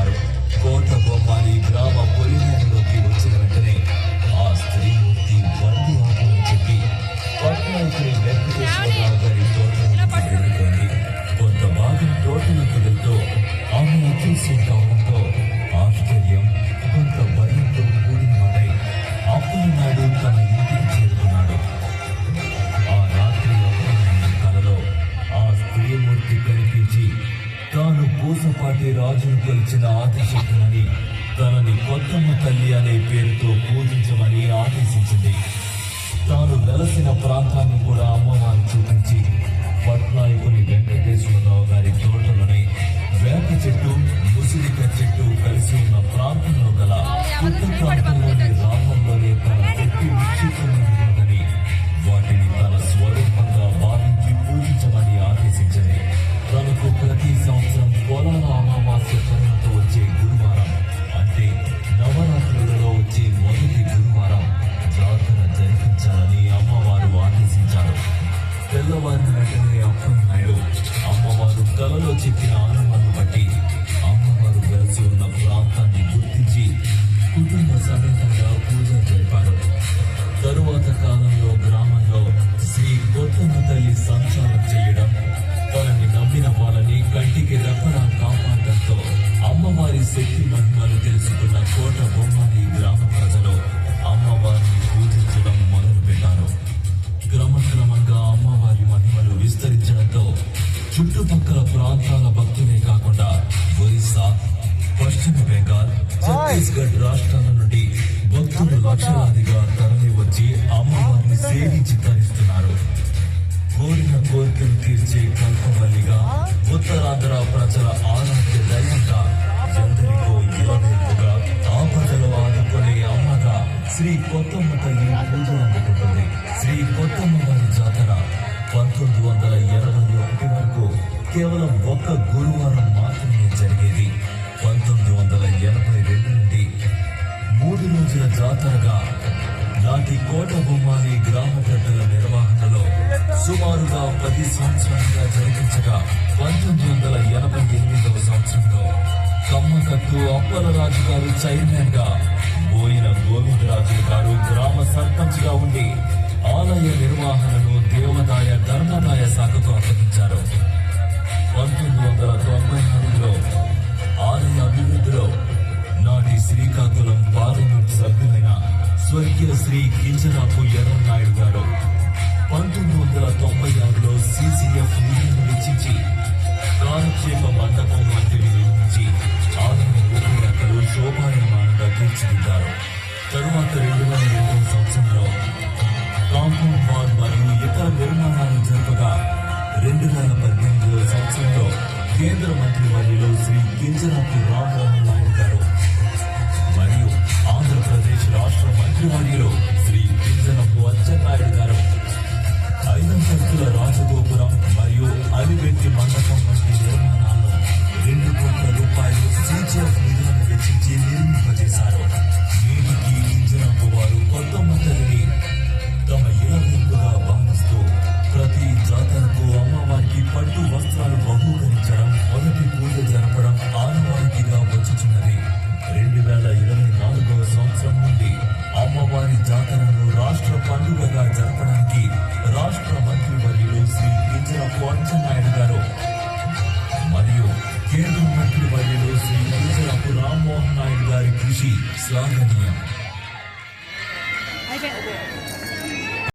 చేస్తున్నారు. కోట బొమ్మాలి గ్రామ పొలిమేరలోకి వచ్చిన వెంటనే ఆ స్త్రీమూర్తి బండి ఆపని చెప్పి పట్నాయకుడి వెంకటేశ్వరరావు గారి తోటలోకి వెళ్ళిపోయింది. కొంత భాగం తోటలోకి వెళ్తూ ఆమె అదృశ్యం కావడంతో ఆశ్చర్యం, కొంత భయంతో కూడిన వాడై అప్పలనాయుడు తన ఇంటికి చేరుకున్నాడు. ఆ రాత్రి అప్పలనాయుడు కలలో ఆ స్త్రీమూర్తి కనిపించి తాను పూసపాటి రాజును గెలిచిన ఆదిశక్తులని తనని కొత్తమ్మ తల్లి అనే పేరుతో పూజించమని ఆదేశించింది. తాను వెలసిన ప్రాంతాన్ని కూడా అమ్మవారు చూపించి పట్నాయకుని వెంకటేశ్వరరావు గారి తోటలోని వేప చెట్టు, ముసిరిక చెట్టు కలిసి ఉన్న ప్రాంతంలో గల కొత్త ప్రాంతంలోని రామంలోనే తన శక్తి నిక్షిప్తమైనదని వాటిని తన స్వరూపంగా భావించి పూజించమని ఆదేశించింది. తనకు ప్రతి సంవత్సరం పొలాల అమావాస్య తర్వాత వచ్చే గురువారం అంటే నవరాత్రులలో వచ్చే మొదటి గురువారం జాతర జరిపించాలని అమ్మవారు ఆదేశించారు. తెల్లవారిన వెంటనే అప్పలనాయుడు అమ్మవారు కలలో చెప్పిన ఆనవాలను బట్టి అమ్మవారు వెలసి ఉన్న ప్రాంతాన్ని గుర్తించి కుటుంబ సమేతంగా పూజలు జరిపారు. తరువాత కాలంలో గ్రామంలో శ్రీ కొత్తమ్మ తల్లి సంచారం చేయడం, తనని నమ్మిన వాళ్ళని కంటికి రెప్పలా కాపాడటంతో అమ్మవారి శక్తి మహిమలు తెలుసుకున్న కోట బొమ్మాలి గ్రామ ప్రజలు అమ్మవారిని పూజించడం మొదలు పెట్టారు. క్రమక్రమంగా అమ్మవారి మహిమలు విస్తరించడంతో చుట్టుపక్కల ప్రాంతాల భక్తులే కాకుండా ఒరిస్సా, పశ్చిమ బెంగాల్, ఛత్తీస్గఢ్ రాష్ట్రాల నుండి భక్తులు లక్షలాదిగా తరలి వచ్చి అమ్మవారిని సేవించి తరిస్తున్నారు. కోరిన కోరికలు తీర్చే కల్పవల్లిగా, ఉత్తరాంధ్ర ప్రజల ఆరాధ్య దైవంగా, ఎందరికో ఇలవేపుగా, ఆపదలో ఆదుకునే అమ్మగా శ్రీ కొత్తమ్మ తల్లి పూజలు అందుకుంటుంది. శ్రీ కొత్తమ్మ వారి జాతర 1981 వరకు కేవలం ఒక్క గురువారం మాత్రమే జరిగేది. 1982 నుండి 3 రోజుల జాతరగా నాటి కోట బొమ్మాలి గ్రామ పెద్దల నిర్వహణలో సుమారుగా 10 సంవత్సరాలుగా జరిపించగా 1988వ సంవత్సరంలో కమ్మకట్టు అప్పలరాజు గారు చైర్మన్ గా, బోయిన గోవిందరాజు గారు గ్రామ సర్పంచ్ గా ఉండి ఆలయ నిర్వహణను దేవాదాయ ధర్మాదాయ శాఖకు అప్పగించారు. 1994లో ఆలయ అభివృద్ధిలో నాటి శ్రీకాకుళం పార్లమెంట్ సభ్యులైన స్వర్గీయ శ్రీ కింజరాపు ఎర్రన్నాయుడు గారు 1996లో CCF నిధులను వెచ్చించి కాలక్షేప మండపం వంటివి నిర్మించి ఆలయ ఉపయోగలు శోభాయమానంగా తీర్చిదిద్దారు. తరువాత 2002వ సంవత్సరంలో కాంపౌండ్ వాల్ మరియు ఇతర నిర్మాణాలు జరపగా 2018వ సంవత్సరంలో కేంద్ర మంత్రి వర్యులు శ్రీ కింజరాపు రామ్మోహన్ నాయుడు గారు మరియు ఆంధ్రప్రదేశ్ రాష్ట్ర మంత్రివర్యులు శ్రీ కింజరాపు అచ్చెన్నాయుడు గారు 5 అంతస్తుల రాజగోపురం మరియు అలివెట్టి మండపం వంటి నిర్మాణాలను 2 కోట్ల రూపాయలు CCF నిధులను వెచ్చించి నిర్మింపజేశారు. నేటికి కింజరాపు వారు కొత్తమ్మ తల్లిని తమ ఇలవేపుగా భావిస్తూ ప్రతి జాతరకు అమ్మవారికి పట్టు వస్త్రాలు బహూకరించడం, మొదటి పూజ జరపడం ఆనవాయితీగా వచ్చుచున్నది. 2024వ సంవత్సరం నుండి అమ్మవారి జాతరను రాష్ట్ర పండుగగా జరపడానికి రాష్ట్ర మంత్రివర్యులు శ్రీ కింజరాపు అచ్చెన్నాయుడు గారు మరియు కేంద్ర మంత్రివర్యులు శ్రీ కింజరాపు రామ్మోహన్ నాయుడు గారి కృషి శ్లాఘనీయం.